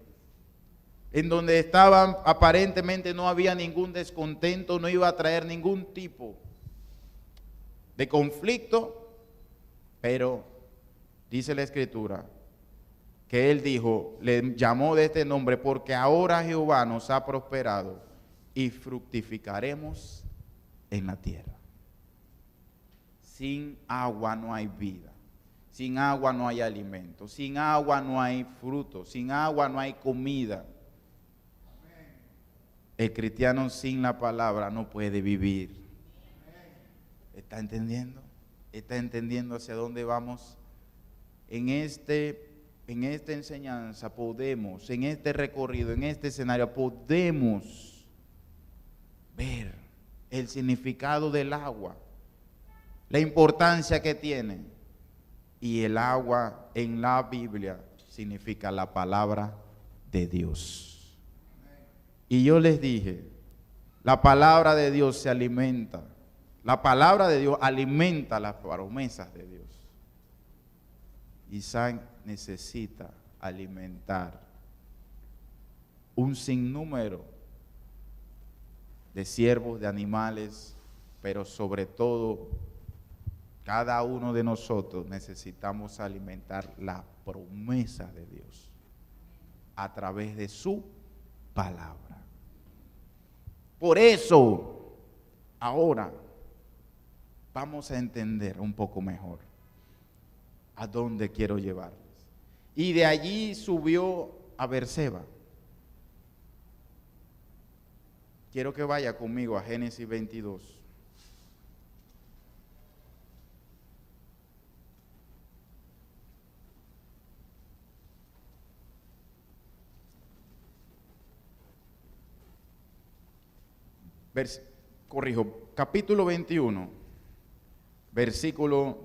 en donde estaban, aparentemente no había ningún descontento, no iba a traer ningún tipo de conflicto, pero dice la Escritura que él dijo, le llamó de este nombre, porque ahora Jehová nos ha prosperado y fructificaremos en la tierra. Sin agua no hay vida, sin agua no hay alimento, sin agua no hay fruto, sin agua no hay comida. El cristiano sin la palabra no puede vivir. ¿Está entendiendo? ¿Está entendiendo hacia dónde vamos? En esta enseñanza podemos, en este recorrido, en este escenario, podemos ver el significado del agua, la importancia que tiene. Y el agua en la Biblia significa la palabra de Dios. Y yo les dije, la palabra de Dios se alimenta. La palabra de Dios alimenta las promesas de Dios. Isaac necesita alimentar un sinnúmero de siervos, de animales, pero sobre todo cada uno de nosotros necesitamos alimentar la promesa de Dios a través de su palabra. Por eso, ahora vamos a entender un poco mejor a dónde quiero llevarles. Y de allí subió a Berseba. Quiero que vaya conmigo a Génesis 22. Capítulo 21, versículo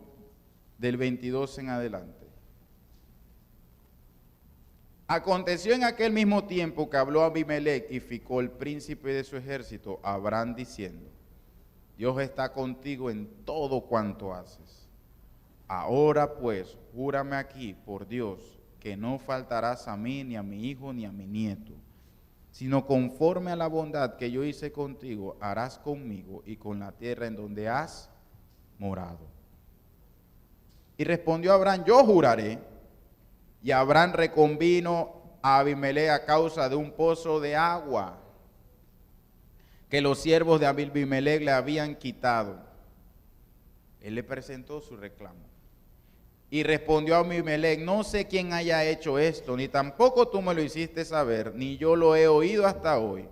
del 22 en adelante. Aconteció en aquel mismo tiempo que habló Abimelech y Ficol, príncipe de su ejército, a Abraham diciendo: Dios está contigo en todo cuanto haces. Ahora pues, júrame aquí por Dios que no faltarás a mí, ni a mi hijo, ni a mi nieto, sino conforme a la bondad que yo hice contigo, harás conmigo y con la tierra en donde has morado. Y respondió Abraham: yo juraré. Y Abraham reconvino a Abimelech a causa de un pozo de agua que los siervos de Abimelech le habían quitado. Él le presentó su reclamo. Y respondió a Abimelech: no sé quién haya hecho esto, ni tampoco tú me lo hiciste saber, ni yo lo he oído hasta hoy.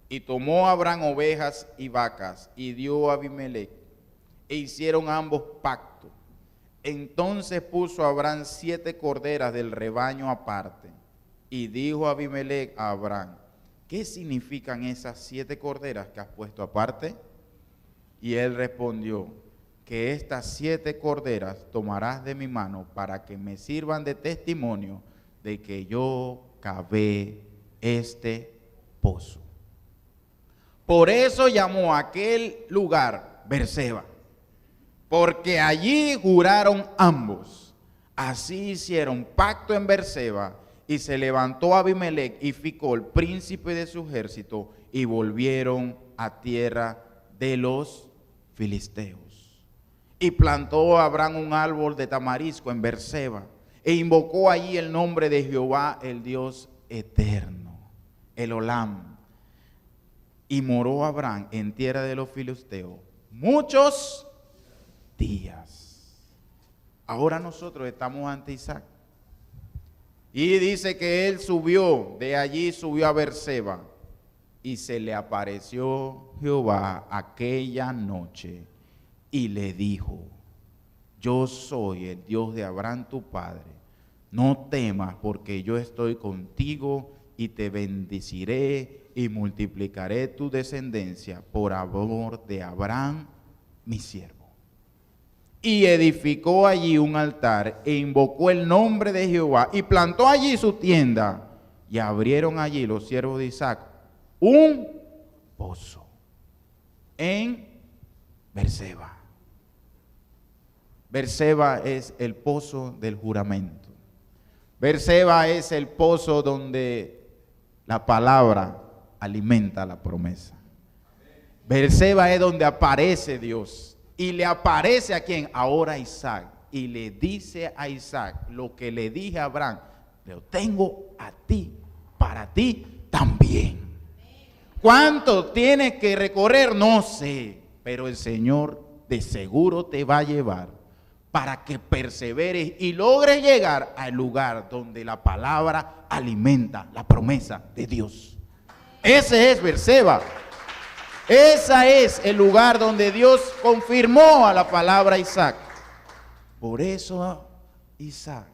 Y tomó Abraham ovejas y vacas, y dio a Abimelech, e hicieron ambos pacto. Entonces puso Abraham 7 corderas del rebaño aparte, y dijo Abimelech a Abraham: ¿qué significan esas 7 corderas que has puesto aparte? Y él respondió: que estas 7 corderas tomarás de mi mano para que me sirvan de testimonio de que yo cavé este pozo. Por eso llamó a aquel lugar Berseba, porque allí juraron ambos. Así hicieron pacto en Berseba, y se levantó Abimelech y Ficol, príncipe de su ejército, y volvieron a tierra de los filisteos. Y plantó Abraham un árbol de tamarisco en Berseba, e invocó allí el nombre de Jehová, el Dios eterno, el Olam. Y moró Abraham en tierra de los filisteos muchos días. Ahora nosotros estamos ante Isaac. Y dice que él subió, de allí subió a Berseba, y se le apareció Jehová aquella noche y le dijo: yo soy el Dios de Abraham tu padre, no temas, porque yo estoy contigo y te bendeciré y multiplicaré tu descendencia por amor de Abraham mi siervo. y edificó allí un altar e invocó el nombre de Jehová y plantó allí su tienda y abrieron allí los siervos de Isaac un pozo en Berseba. Berseba es el pozo del juramento. Berseba es el pozo donde la palabra alimenta la promesa. Berseba es donde aparece Dios. Y le aparece a quien ahora a Isaac. Y le dice a Isaac lo que le dije a Abraham. Lo tengo a ti, para ti también. ¿Cuánto tienes que recorrer? No sé. Pero el Señor de seguro te va a llevar para que perseveres y logres llegar al lugar donde la palabra alimenta la promesa de Dios. Ese es Berseba. Ese es el lugar donde Dios confirmó a la palabra Isaac. Por eso Isaac,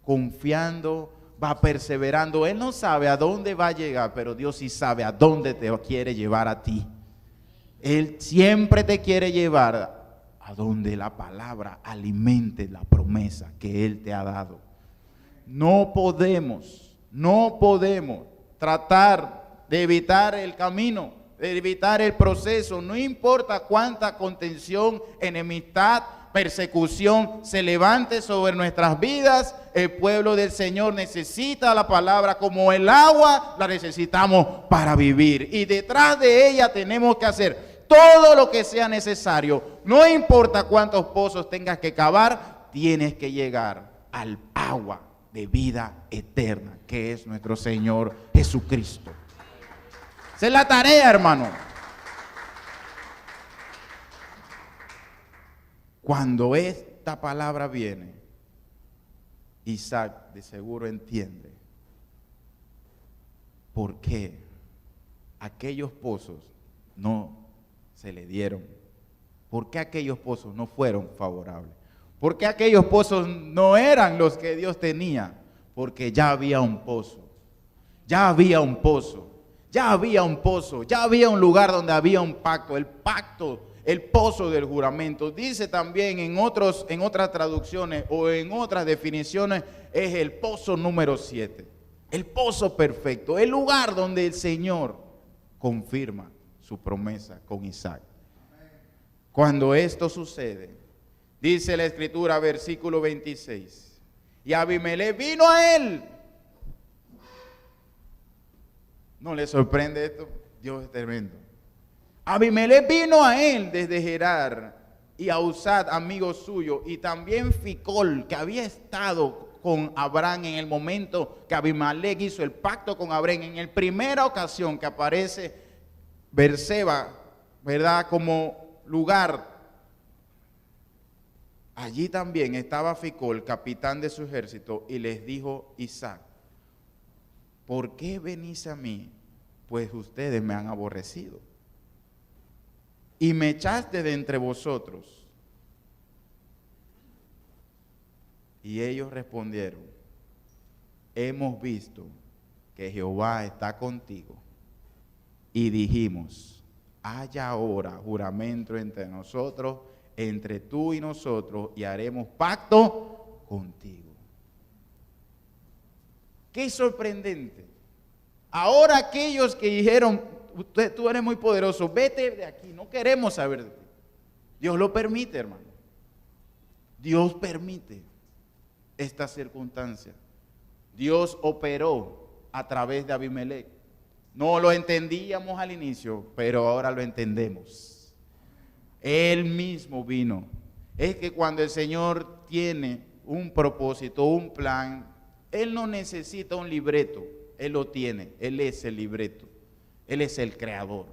confiando, va perseverando. Él no sabe a dónde va a llegar, pero Dios sí sabe a dónde te quiere llevar a ti. Él siempre te quiere llevar a donde la palabra alimente la promesa que Él te ha dado. No podemos tratar de evitar el camino, de evitar el proceso, no importa cuánta contención, enemistad, persecución se levante sobre nuestras vidas. El pueblo del Señor necesita la palabra como el agua, la necesitamos para vivir. Y detrás de ella tenemos que hacer todo lo que sea necesario. No importa cuántos pozos tengas que cavar, tienes que llegar al agua de vida eterna, que es nuestro Señor Jesucristo. Esa es la tarea, hermano. Cuando esta palabra viene, Isaac de seguro entiende por qué aquellos pozos no se le dieron, por qué aquellos pozos no fueron favorables, por qué aquellos pozos no eran los que Dios tenía, porque ya había un pozo, ya había un pozo, ya había un pozo, ya había un lugar donde había un pacto, el pozo del juramento. Dice también en otras traducciones o en otras definiciones, es el pozo número 7, el pozo perfecto, el lugar donde el Señor confirma su promesa con Isaac. Cuando esto sucede, dice la Escritura, versículo 26, y Abimelech vino a él. ¿No le sorprende esto? Dios es tremendo. Abimelech vino a él desde Gerar, y a Usad, amigo suyo, y también Ficol, que había estado con Abraham en el momento que Abimelech hizo el pacto con Abraham, en la primera ocasión que aparece Berseba, ¿verdad? Como lugar. Allí también estaba Ficol, capitán de su ejército, y les dijo Isaac: ¿por qué venís a mí? Pues ustedes me han aborrecido y me echaste de entre vosotros. Y ellos respondieron: hemos visto que Jehová está contigo, y dijimos: haya ahora juramento entre nosotros, entre tú y nosotros, y haremos pacto contigo. Qué sorprendente. Ahora aquellos que dijeron: tú eres muy poderoso, vete de aquí, no queremos saber de ti. Dios lo permite, hermano. Dios permite esta circunstancia. Dios operó a través de Abimelech. No lo entendíamos al inicio, pero ahora lo entendemos. Él mismo vino. Es que cuando el Señor tiene un propósito, un plan, Él no necesita un libreto. Él lo tiene. Él es el libreto. Él es el creador.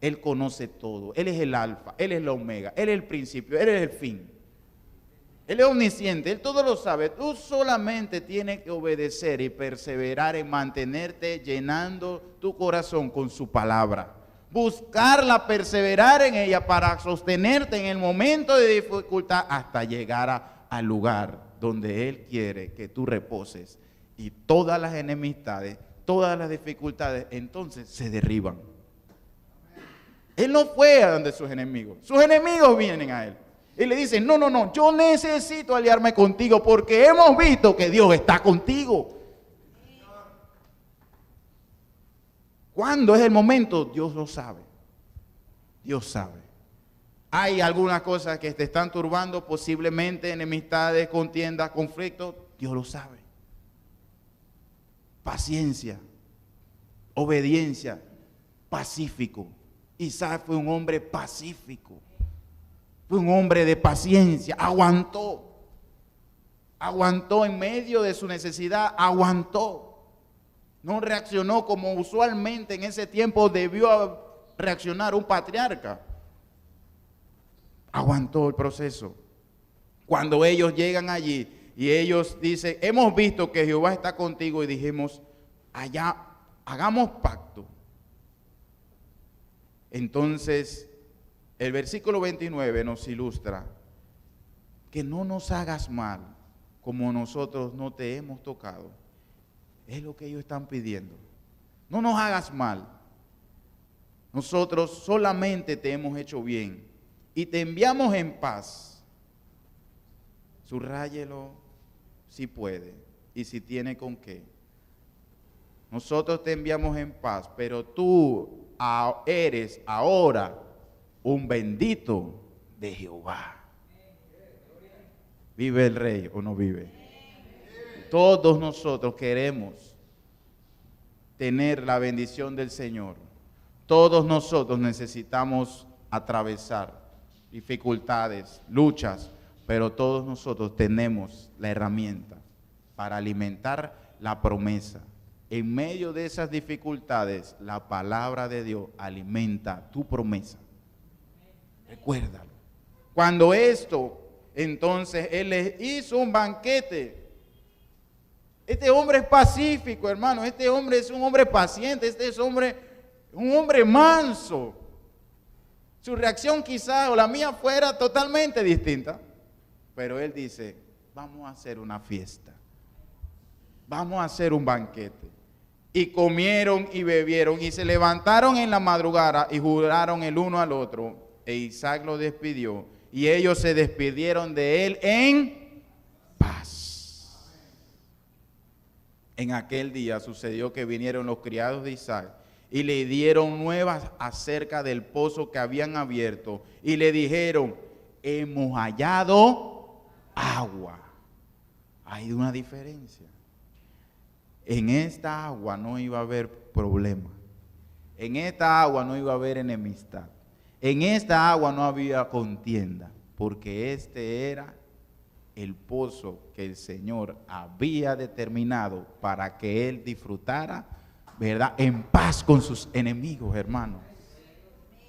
Él conoce todo. Él es el alfa. Él es la omega. Él es el principio. Él es el fin. Él es omnisciente. Él todo lo sabe. Tú solamente tienes que obedecer y perseverar en mantenerte llenando tu corazón con su palabra. Buscarla, perseverar en ella para sostenerte en el momento de dificultad hasta llegar al lugar donde Él quiere que tú reposes. Y todas las enemistades, todas las dificultades, entonces se derriban. Él no fue a donde sus enemigos vienen a Él. Y le dicen, no, yo necesito aliarme contigo porque hemos visto que Dios está contigo. ¿Cuándo es el momento? Dios lo sabe. Dios sabe. Hay algunas cosas que te están turbando, posiblemente enemistades, contiendas, conflictos. Dios lo sabe. Paciencia, obediencia, pacífico. Isaac fue un hombre pacífico. Fue un hombre de paciencia. Aguantó. Aguantó en medio de su necesidad. Aguantó. No reaccionó como usualmente en ese tiempo debió reaccionar un patriarca. Aguantó el proceso. Cuando ellos llegan allí y ellos dicen, hemos visto que Jehová está contigo, y dijimos, allá hagamos pacto. Entonces, el versículo 29 nos ilustra que no nos hagas mal como nosotros no te hemos tocado. Es lo que ellos están pidiendo. No nos hagas mal. Nosotros solamente te hemos hecho bien y te enviamos en paz. Subráyelo si puede y si tiene con qué. Nosotros te enviamos en paz, pero tú eres ahora un bendito de Jehová. ¿Vive el rey o no vive? Todos nosotros queremos tener la bendición del Señor. Todos nosotros necesitamos atravesar dificultades, luchas, pero todos nosotros tenemos la herramienta para alimentar la promesa. En medio de esas dificultades, la palabra de Dios alimenta tu promesa. Recuérdalo. Cuando entonces Él les hizo un banquete. Este hombre es pacífico, hermano. Este hombre es un hombre paciente. Este es un hombre manso. Su reacción quizá o la mía fuera totalmente distinta. Pero él dice, vamos a hacer una fiesta. Vamos a hacer un banquete. Y comieron y bebieron y se levantaron en la madrugada y juraron el uno al otro. E Isaac lo despidió y ellos se despidieron de él en paz. En aquel día sucedió que vinieron los criados de Isaac y le dieron nuevas acerca del pozo que habían abierto y le dijeron, hemos hallado agua. Hay una diferencia. En esta agua no iba a haber problema. En esta agua no iba a haber enemistad. En esta agua no había contienda, porque este era el pozo que el Señor había determinado para que él disfrutara, ¿verdad?, en paz con sus enemigos, hermanos.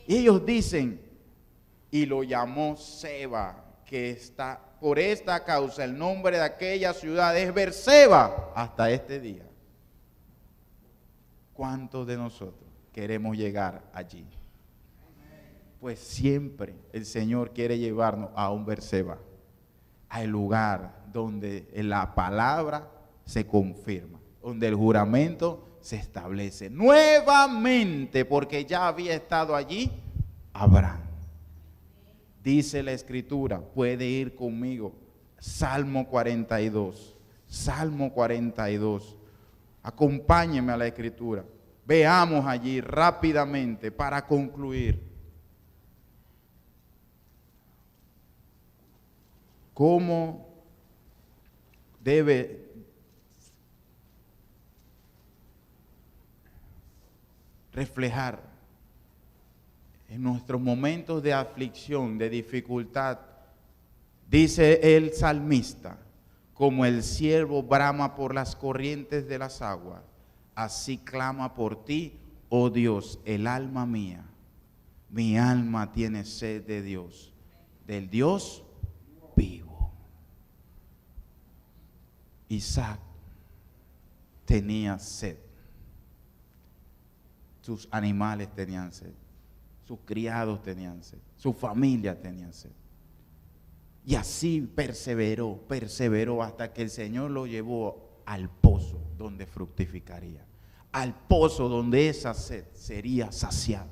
Y ellos dicen, y lo llamó Seba, que está, por esta causa el nombre de aquella ciudad es Berseba hasta este día. ¿Cuántos de nosotros queremos llegar allí? Pues siempre el Señor quiere llevarnos a un Berseba, al lugar donde la palabra se confirma, donde el juramento se establece nuevamente, porque ya había estado allí Abraham. Dice la Escritura, puede ir conmigo, Salmo 42, Salmo 42. Acompáñeme a la Escritura. Veamos allí rápidamente para concluir cómo debe reflejar en nuestros momentos de aflicción, de dificultad. Dice el salmista, como el ciervo brama por las corrientes de las aguas, así clama por ti, oh Dios, el alma mía. Mi alma tiene sed de Dios, del Dios vivo. Isaac tenía sed. Sus animales tenían sed. Sus criados tenían sed. Su familia tenía sed. Y así perseveró hasta que el Señor lo llevó al pozo donde fructificaría. Al pozo donde esa sed sería saciada.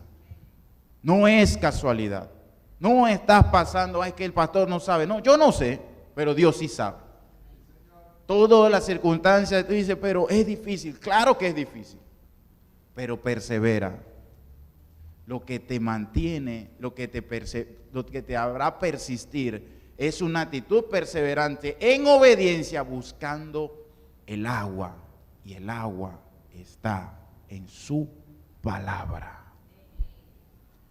No es casualidad. No estás pasando, es que el pastor no sabe. No, yo no sé, pero Dios sí sabe. Todas las circunstancias, tú dices, pero es difícil. Claro que es difícil, pero persevera. Lo que te mantiene, lo que te hará persistir, es una actitud perseverante en obediencia, buscando el agua. Y el agua está en su palabra.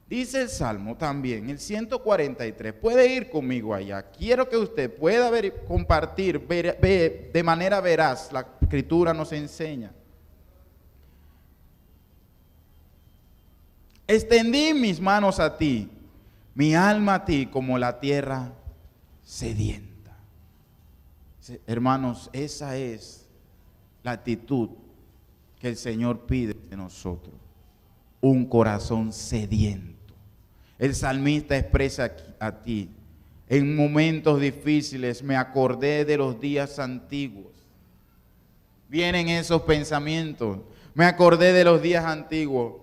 Dice el Salmo también, el 143, puede ir conmigo allá. Quiero que usted pueda compartir de manera veraz, la Escritura nos enseña. Extendí mis manos a ti, mi alma a ti como la tierra sedienta. Hermanos, esa es la actitud que el Señor pide de nosotros. Un corazón sediento. El salmista expresa a ti, en momentos difíciles me acordé de los días antiguos. Vienen esos pensamientos. Me acordé de los días antiguos.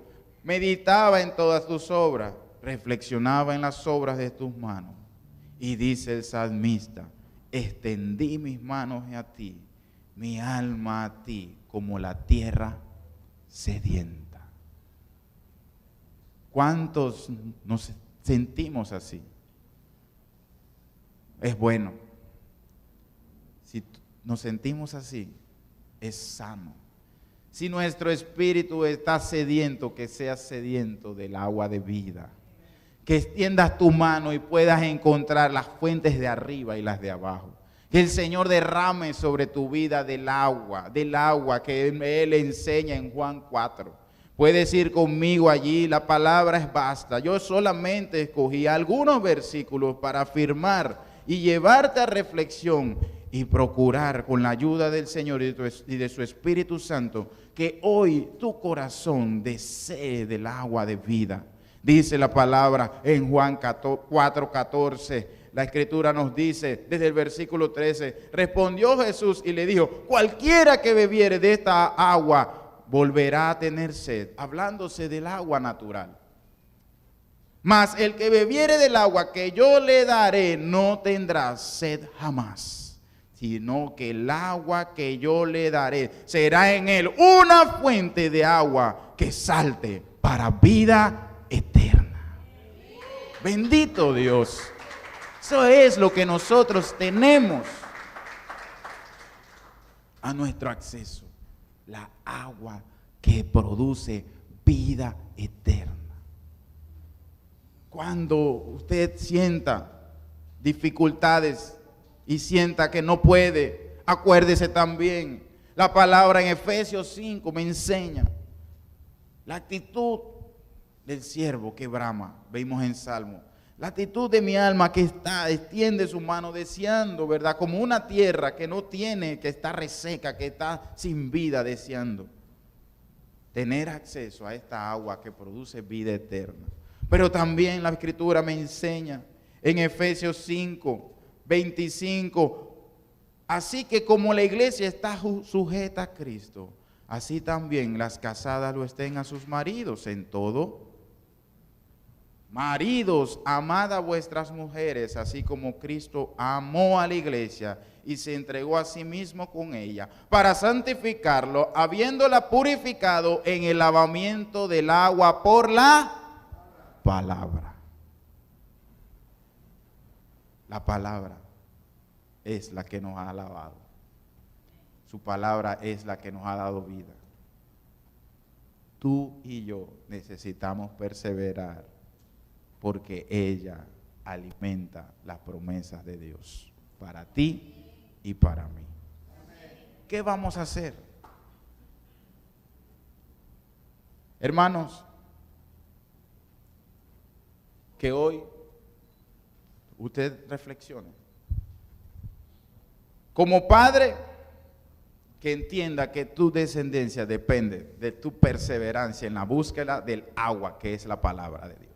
Meditaba en todas tus obras, reflexionaba en las obras de tus manos. Y dice el salmista, extendí mis manos a ti, mi alma a ti, como la tierra sedienta. ¿Cuántos nos sentimos así? Es bueno. Si nos sentimos así, es sano. Si nuestro espíritu está sediento, que sea sediento del agua de vida. Que extiendas tu mano y puedas encontrar las fuentes de arriba y las de abajo. Que el Señor derrame sobre tu vida del agua que Él enseña en Juan 4. Puedes ir conmigo allí, la palabra es basta. Yo solamente escogí algunos versículos para afirmar y llevarte a reflexión y procurar con la ayuda del Señor y de su Espíritu Santo que hoy tu corazón desee del agua de vida. Dice la palabra en Juan 4:14, la Escritura nos dice desde el versículo 13, respondió Jesús y le dijo, cualquiera que bebiere de esta agua volverá a tener sed, hablándose del agua natural. Mas el que bebiere del agua que yo le daré no tendrá sed jamás, sino que el agua que yo le daré será en él una fuente de agua que salte para vida eterna. Bendito Dios. Eso es lo que nosotros tenemos a nuestro acceso. La agua que produce vida eterna. Cuando usted sienta dificultades y sienta que no puede, acuérdese también, la palabra en Efesios 5 me enseña la actitud del siervo que brama, vimos en Salmo. La actitud de mi alma que extiende su mano deseando, ¿verdad? Como una tierra que no tiene, que está reseca, que está sin vida, deseando tener acceso a esta agua que produce vida eterna. Pero también la Escritura me enseña en Efesios 5, 25, así que como la iglesia está sujeta a Cristo, así también las casadas lo estén a sus maridos en todo. Maridos, amad a vuestras mujeres, así como Cristo amó a la iglesia y se entregó a sí mismo con ella, para santificarlo, habiéndola purificado en el lavamiento del agua por la palabra. La palabra es la que nos ha lavado. Su palabra es la que nos ha dado vida. Tú y yo necesitamos perseverar, porque ella alimenta las promesas de Dios para ti y para mí. ¿Qué vamos a hacer? Hermanos, que hoy usted reflexione. Como padre, que entienda que tu descendencia depende de tu perseverancia en la búsqueda del agua que es la palabra de Dios.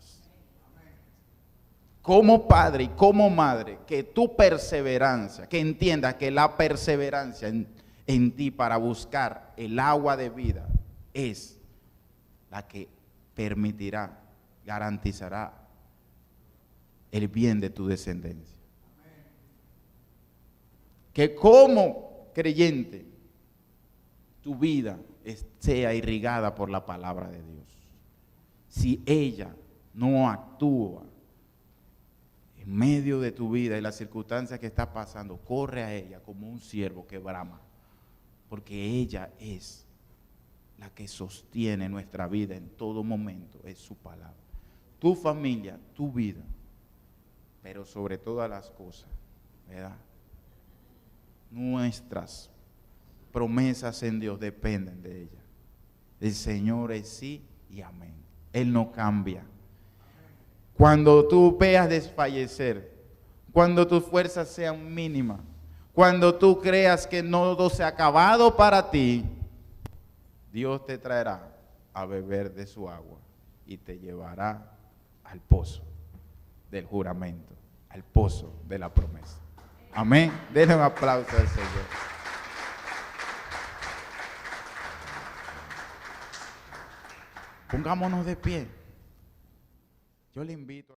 Como padre y como madre, que tu perseverancia, que entiendas que la perseverancia en ti para buscar el agua de vida es la que permitirá, garantizará el bien de tu descendencia. Que como creyente, tu vida sea irrigada por la palabra de Dios. Si ella no actúa en medio de tu vida y las circunstancias que está pasando, corre a ella como un ciervo que brama, porque ella es la que sostiene nuestra vida en todo momento, es su palabra. Tu familia, tu vida, pero sobre todas las cosas, ¿verdad? Nuestras promesas en Dios dependen de ella. El Señor es sí y amén. Él no cambia. Cuando tú veas desfallecer, cuando tus fuerzas sean mínimas, cuando tú creas que todo se ha acabado para ti, Dios te traerá a beber de su agua y te llevará al pozo del juramento, al pozo de la promesa. Amén. Denle un aplauso al Señor. Pongámonos de pie. Yo le invito.